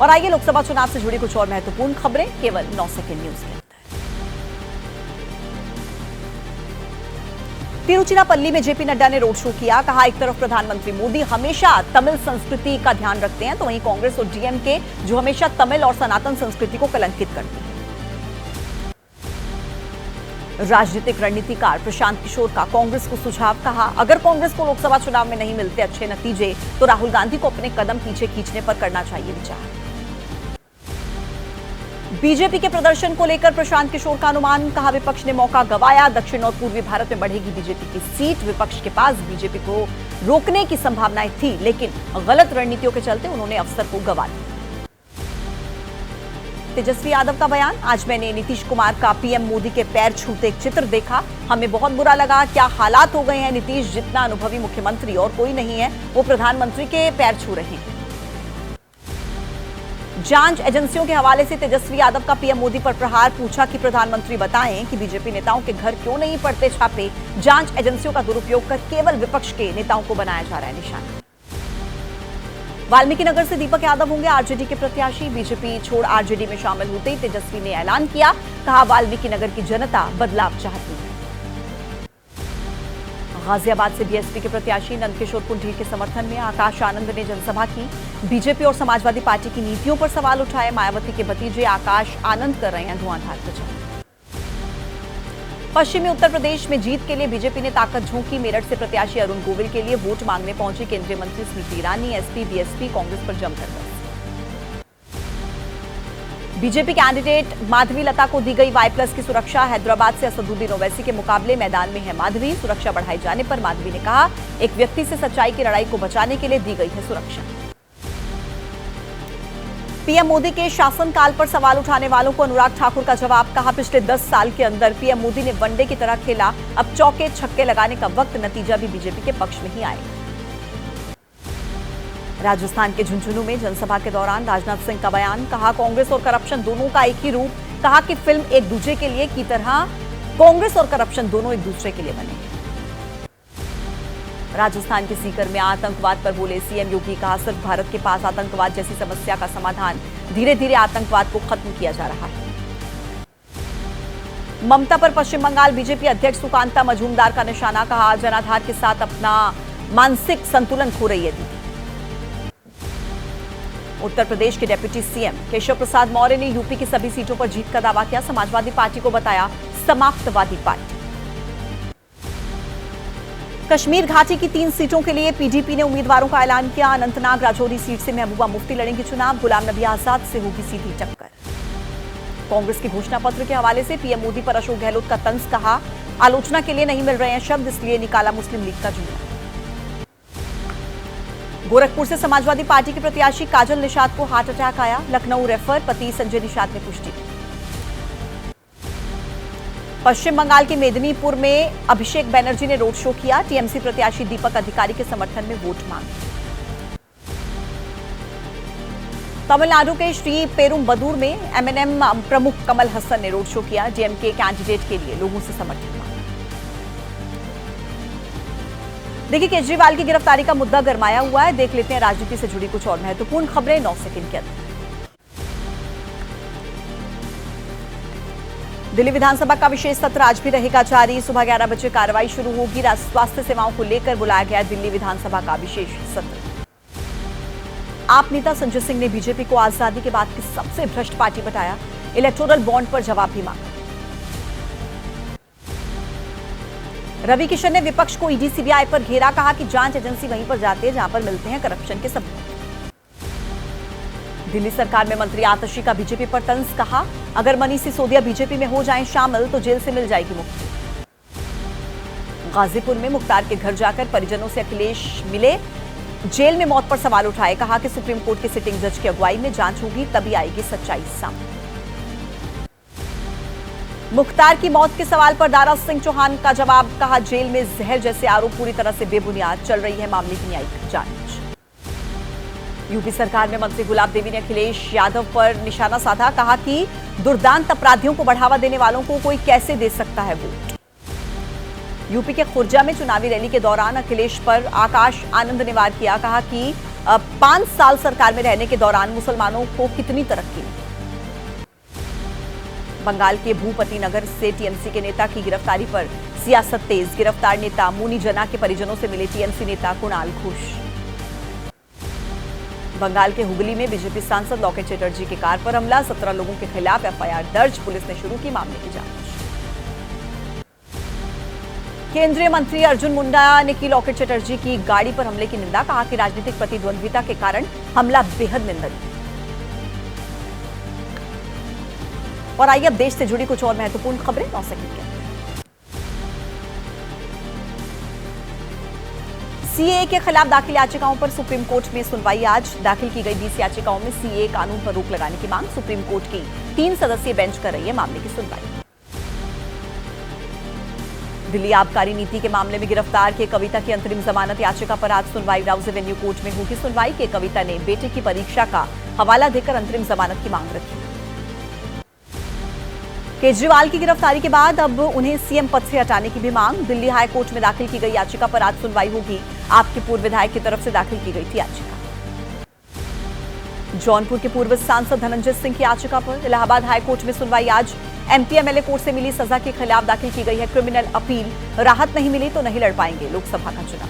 और आइए लोकसभा चुनाव से जुड़ी कुछ और महत्वपूर्ण खबरें केवल 9 सेकंड न्यूज के अंदर। तिरुचिरापल्ली में जेपी नड्डा ने रोड शो किया। कहा, एक तरफ प्रधानमंत्री मोदी हमेशा तमिल संस्कृति का ध्यान रखते हैं, तो वहीं कांग्रेस और डीएमके जो हमेशा तमिल और सनातन संस्कृति को कलंकित करती है। राजनीतिक रणनीतिकार प्रशांत किशोर का कांग्रेस को सुझाव। कहा, अगर कांग्रेस को लोकसभा चुनाव में नहीं मिलते अच्छे नतीजे तो राहुल गांधी को अपने कदम पीछे खींचने पर करना चाहिए विचार। बीजेपी के प्रदर्शन को लेकर प्रशांत किशोर का अनुमान। कहा, विपक्ष ने मौका गंवाया, दक्षिण और पूर्वी भारत में बढ़ेगी बीजेपी की सीट। विपक्ष के पास बीजेपी को रोकने की संभावनाएं थी, लेकिन गलत रणनीतियों के चलते उन्होंने अवसर को गंवा दिया। तेजस्वी यादव का बयान। आज मैंने नीतीश कुमार का पीएम मोदी के पैर छूते एक चित्र देखा, हमें बहुत बुरा लगा। क्या हालात हो गए हैं, नीतीश जितना अनुभवी मुख्यमंत्री और कोई नहीं है, वो प्रधानमंत्री के पैर छू रहे हैं। जांच एजेंसियों के हवाले से तेजस्वी यादव का पीएम मोदी पर प्रहार। पूछा कि प्रधानमंत्री बताएं कि बीजेपी नेताओं के घर क्यों नहीं पड़ते छापे। जांच एजेंसियों का दुरुपयोग कर केवल विपक्ष के नेताओं को बनाया जा रहा है निशाना। वाल्मीकि नगर से दीपक यादव होंगे आरजेडी के प्रत्याशी। बीजेपी छोड़ आरजेडी में शामिल होते ही तेजस्वी ने ऐलान किया। कहा, वाल्मीकि नगर की जनता बदलाव चाहती है। गाजियाबाद से बीएसपी के प्रत्याशी नंदकिशोर कुंडीर के समर्थन में आकाश आनंद ने जनसभा की। बीजेपी और समाजवादी पार्टी की नीतियों पर सवाल उठाए। मायावती के भतीजे आकाश आनंद कर रहे हैं धुआंधार प्रचार। पश्चिमी उत्तर प्रदेश में जीत के लिए बीजेपी ने ताकत झोंकी। मेरठ से प्रत्याशी अरुण गोविल के लिए वोट मांगने पहुंची केंद्रीय मंत्री स्मृति ईरानी। एसपी बीएसपी कांग्रेस पर जमकर बरसे। बीजेपी कैंडिडेट माधवी लता को दी गई Y+ की सुरक्षा। हैदराबाद से असदुद्दीन ओवैसी के मुकाबले मैदान में है माधवी। सुरक्षा बढ़ाए जाने पर माधवी ने कहा, एक व्यक्ति से सच्चाई की लड़ाई को बचाने के लिए दी गई है सुरक्षा। पीएम मोदी के शासनकाल पर सवाल उठाने वालों को अनुराग ठाकुर का जवाब। कहा, पिछले 10 साल के अंदर पीएम मोदी ने वनडे की तरह खेला। अब चौके छक्के लगाने का वक्त, नतीजा भी बीजेपी के पक्ष में ही आएगा। राजस्थान के झुंझुनू में जनसभा के दौरान राजनाथ सिंह का बयान। कहा, कांग्रेस और करप्शन दोनों का एक ही रूप। कहा कि फिल्म एक दूसरे के लिए की तरह कांग्रेस और करप्शन दोनों एक दूसरे के लिए बने। राजस्थान के सीकर में आतंकवाद पर बोले सीएम योगी। कहा, सिर्फ भारत के पास आतंकवाद जैसी समस्या का समाधान। धीरे धीरे आतंकवाद को खत्म किया जा रहा है। ममता पर पश्चिम बंगाल बीजेपी अध्यक्ष सुकांता मजूमदार का निशाना। कहा, जनाधार के साथ अपना मानसिक संतुलन खो रही है दीदी। उत्तर प्रदेश के डिप्टी सीएम केशव प्रसाद मौर्य ने यूपी की सभी सीटों पर जीत का दावा किया। समाजवादी पार्टी को बताया समाप्तवादी पार्टी। कश्मीर घाटी की 3 सीटों के लिए पीडीपी ने उम्मीदवारों का ऐलान किया। अनंतनाग राजौरी सीट से महबूबा मुफ्ती लड़ेंगी चुनाव। गुलाम नबी आजाद से होगी सीधी टक्कर। कांग्रेस के घोषणा पत्र के हवाले से पीएम मोदी पर अशोक गहलोत का तंज। कहा, आलोचना के लिए नहीं मिल रहे हैं शब्द, इसलिए निकाला मुस्लिम लीग का जुमला। गोरखपुर से समाजवादी पार्टी के प्रत्याशी काजल निषाद को हार्ट अटैक आया। लखनऊ रेफर, पति संजय निषाद ने पुष्टि। पश्चिम बंगाल के मेदिनीपुर में अभिषेक बनर्जी ने रोड शो किया। टीएमसी प्रत्याशी दीपक अधिकारी के समर्थन में वोट मांगे। तमिलनाडु के श्री पेरुम्बदूर में एमएनएम प्रमुख कमल हसन ने रोड शो किया। डीएमके कैंडिडेट के लिए लोगों से समर्थन मांगा। देखिए, केजरीवाल की गिरफ्तारी का मुद्दा गरमाया हुआ है। देख लेते हैं राजनीति से जुड़ी कुछ और महत्वपूर्ण खबरें 9 सेकंड के अंदर। दिल्ली विधानसभा का विशेष सत्र आज भी रहेगा जारी। सुबह 11 बजे कार्रवाई शुरू होगी। स्वास्थ्य सेवाओं को लेकर बुलाया गया दिल्ली विधानसभा का विशेष सत्र। आप नेता संजय सिंह ने बीजेपी को आजादी के बाद की सबसे भ्रष्ट पार्टी बताया। इलेक्टोरल बॉन्ड पर जवाब भी मांगा। रवि किशन ने विपक्ष को ईडी सीबीआई पर घेरा। कहा कि जांच एजेंसी वहीं पर जाती है जहां पर मिलते हैं करप्शन के सबूत। दिल्ली सरकार में मंत्री आतिशी का बीजेपी पर तंज। कहा, अगर मनीष सिसोदिया बीजेपी में हो जाएं शामिल तो जेल से मिल जाएगी मुक्ति। गाजीपुर में मुख्तार के घर जाकर परिजनों से अखिलेश मिले। जेल में मौत पर सवाल उठाए। कहा कि सुप्रीम कोर्ट के सिटिंग जज की अगुवाई में जांच होगी, तभी आएगी सच्चाई सामने। मुख्तार की मौत के सवाल पर दारा सिंह चौहान का जवाब। कहा, जेल में जहर जैसे आरोप पूरी तरह से बेबुनियाद। चल रही है मामले की न्यायिक जांच। यूपी सरकार में मंत्री गुलाब देवी ने अखिलेश यादव पर निशाना साधा। कहा कि दुर्दांत अपराधियों को बढ़ावा देने वालों को कोई कैसे दे सकता है वोट। यूपी के खुर्जा में चुनावी रैली के दौरान अखिलेश पर आकाश आनंद ने वार किया। कहा कि 5 साल सरकार में रहने के दौरान मुसलमानों को कितनी तरक्की मिली। बंगाल के भूपति नगर से टीएमसी के नेता की गिरफ्तारी पर सियासत तेज। गिरफ्तार नेता मुनी जना के परिजनों से मिले टीएमसी नेता कुणाल घोष। बंगाल के हुगली में बीजेपी सांसद लॉकेट चटर्जी की कार पर हमला। 17 लोगों के खिलाफ एफआईआर दर्ज। पुलिस ने शुरू की मामले की जांच। केंद्रीय मंत्री अर्जुन मुंडा ने की लॉकेट चटर्जी की गाड़ी पर हमले की निंदा। कहा कि राजनीतिक प्रतिद्वंद्विता के कारण हमला बेहद निंदनीय। और आइए अब देश से जुड़ी कुछ और महत्वपूर्ण खबरें 9 सेकंड के अंदर। सीएए के खिलाफ दाखिल याचिकाओं पर सुप्रीम कोर्ट में सुनवाई आज। दाखिल की गई 20 याचिकाओं में सीएए कानून पर रोक लगाने की मांग। सुप्रीम कोर्ट की 3 सदस्यीय बेंच कर रही है मामले की सुनवाई। दिल्ली आबकारी नीति के मामले में गिरफ्तार के कविता की अंतरिम जमानत याचिका पर आज सुनवाई। राउज एवेन्यू कोर्ट में होगी सुनवाई। के कविता ने बेटे की परीक्षा का हवाला देकर अंतरिम जमानत की मांग रखी। केजरीवाल की गिरफ्तारी के बाद अब उन्हें सीएम पद से हटाने की भी मांग। दिल्ली हाई कोर्ट में दाखिल की गई याचिका पर आज सुनवाई होगी। आपके पूर्व विधायक की तरफ से दाखिल की गई थी याचिका। जौनपुर के पूर्व सांसद धनंजय सिंह की याचिका पर इलाहाबाद हाई कोर्ट में सुनवाई आज। एमपी एमएलए कोर्ट से मिली सजा के खिलाफ दाखिल की गई है क्रिमिनल अपील। राहत नहीं मिली तो नहीं लड़ पाएंगे लोकसभा का चुनाव।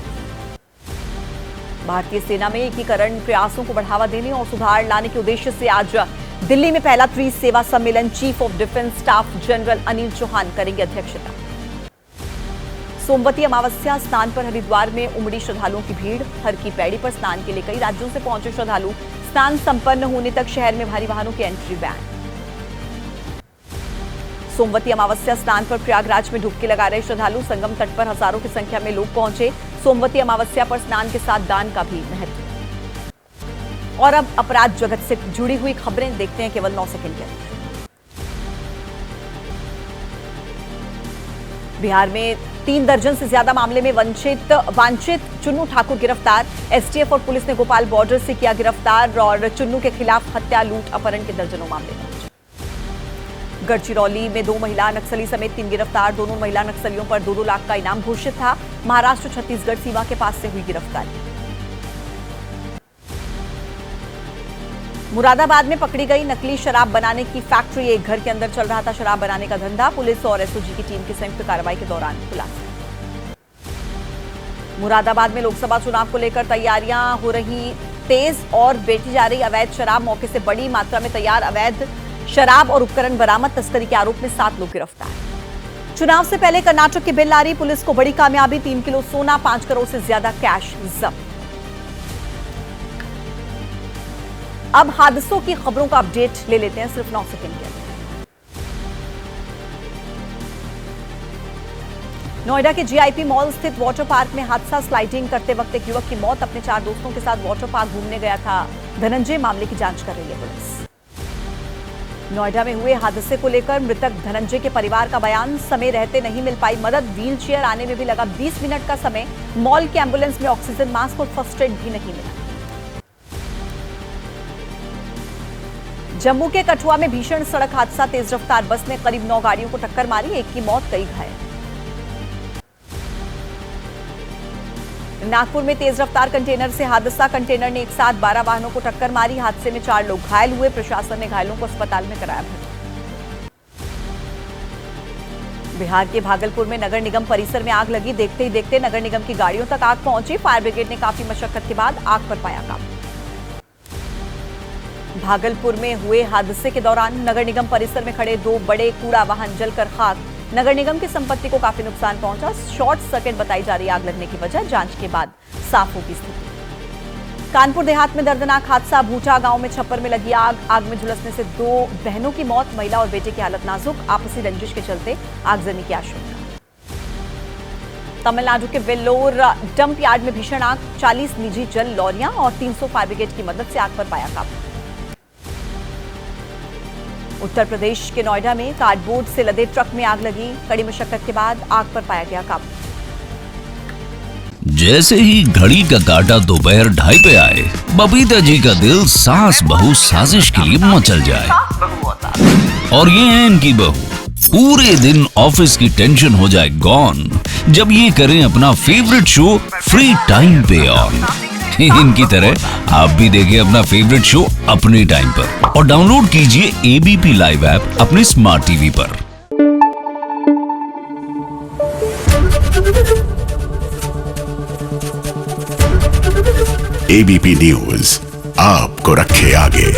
भारतीय सेना में एकीकरण प्रयासों को बढ़ावा देने और सुधार लाने के उद्देश्य से आज दिल्ली में पहला त्रिसेवा सम्मेलन chief of defence staff general Anil Chauhan करेंगे अध्यक्षता। सोमवती अमावस्या स्नान पर हरिद्वार में उमड़ी श्रद्धालुओं की भीड़। हर की पैड़ी पर स्नान के लिए कई राज्यों से पहुंचे श्रद्धालु। स्नान संपन्न होने तक शहर में भारी वाहनों की एंट्री बैन। सोमवती अमावस्या स्नान पर प्रयागराज में डुबकी लगा रहे श्रद्धालु। संगम तट पर हजारों की संख्या में लोग पहुंचे। सोमवती अमावस्या पर स्नान के साथ दान का भी महत्व। और अब अपराध जगत से जुड़ी हुई खबरें देखते हैं केवल 9 सेकंड के अंदर। बिहार में 3 दर्जन से ज्यादा मामले में वांछित चुन्नू ठाकुर गिरफ्तार। एसटीएफ और पुलिस ने भोपाल बॉर्डर से किया गिरफ्तार। और चुन्नू के खिलाफ हत्या, लूट, अपहरण के दर्जनों मामले दर्ज। गढ़चिरौली में 2 महिला नक्सली समेत 3 गिरफ्तार। दोनों महिला नक्सलियों पर 2-2 लाख का इनाम घोषित था। महाराष्ट्र छत्तीसगढ़ सीमा के पास से हुई गिरफ्तारी। मुरादाबाद में पकड़ी गई नकली शराब बनाने की फैक्ट्री। एक घर के अंदर चल रहा था शराब बनाने का धंधा। पुलिस और एसओजी की टीम की संयुक्त कार्रवाई के दौरान खुलासा। मुरादाबाद में लोकसभा चुनाव को लेकर तैयारियां हो रही तेज और बेची जा रही अवैध शराब। मौके से बड़ी मात्रा में तैयार अवैध शराब और उपकरण बरामद। तस्करी के आरोप में 7 लोग गिरफ्तार। चुनाव से पहले कर्नाटक की बेल्लारी पुलिस को बड़ी कामयाबी। 3 किलो सोना, 5 करोड़ से ज्यादा कैश जब्त। अब हादसों की खबरों का अपडेट ले लेते हैं सिर्फ 9 सेकंड के अंदर। नोएडा के जीआईपी मॉल स्थित वाटर पार्क में हादसा। स्लाइडिंग करते वक्त एक युवक की मौत। अपने 4 दोस्तों के साथ वाटर पार्क घूमने गया था धनंजय। मामले की जांच कर रही है पुलिस। नोएडा में हुए हादसे को लेकर मृतक धनंजय के परिवार का बयान। समय रहते नहीं मिल पाई मदद। व्हीलचेयर आने में भी लगा 20 मिनट का समय। मॉल के एम्बुलेंस में ऑक्सीजन मास्क और फर्स्ट एड भी नहीं मिला। जम्मू के कठुआ में भीषण सड़क हादसा। तेज रफ्तार बस ने करीब 9 गाड़ियों को टक्कर मारी। एक की मौत, कई घायल। नागपुर में तेज रफ्तार कंटेनर से हादसा। कंटेनर ने एक साथ 12 वाहनों को टक्कर मारी। हादसे में 4 लोग घायल हुए। प्रशासन ने घायलों को अस्पताल में कराया भर्ती। बिहार के भागलपुर में नगर निगम परिसर में आग लगी। देखते ही देखते नगर निगम की गाड़ियों तक आग पहुंची। फायर ब्रिगेड ने काफी मशक्कत के बाद आग पर पाया काबू। भागलपुर में हुए हादसे के दौरान नगर निगम परिसर में खड़े 2 बड़े कूड़ा वाहन जलकर खाक। नगर निगम की संपत्ति को काफी नुकसान पहुंचा। शॉर्ट सर्किट बताई जा रही आग लगने की वजह। जांच के बाद साफ होगी स्थिति। कानपुर देहात में दर्दनाक हादसा। भूटा गांव में छप्पर में लगी आग। आग में झुलसने से 2 बहनों की मौत। महिला और बेटे की हालत नाजुक। आपसी रंजिश के चलते आगजनी की आशंका। तमिलनाडु के वेल्लोर डंप यार्ड में भीषण आग। 40 निजी जल लॉरियां और 300 फायर ब्रिगेड की मदद से आग पर पाया काबू। उत्तर प्रदेश के नोएडा में कार्डबोर्ड से लदे ट्रक में आग लगी। कड़ी मशक्कत के बाद आग पर पाया गया काबू। जैसे ही घड़ी का काटा दोपहर 2:30 पे आए, बबीता जी का दिल सास बहू साजिश के लिए मचल जाए। और ये है इनकी बहू। पूरे दिन ऑफिस की टेंशन हो जाए गॉन जब ये करें अपना फेवरेट शो फ्री टाइम पे ऑन। इनकी तरह आप भी देखिए अपना फेवरेट शो अपने टाइम पर और डाउनलोड कीजिए एबीपी लाइव ऐप अपने स्मार्ट टीवी पर। एबीपी न्यूज आपको रखे आगे।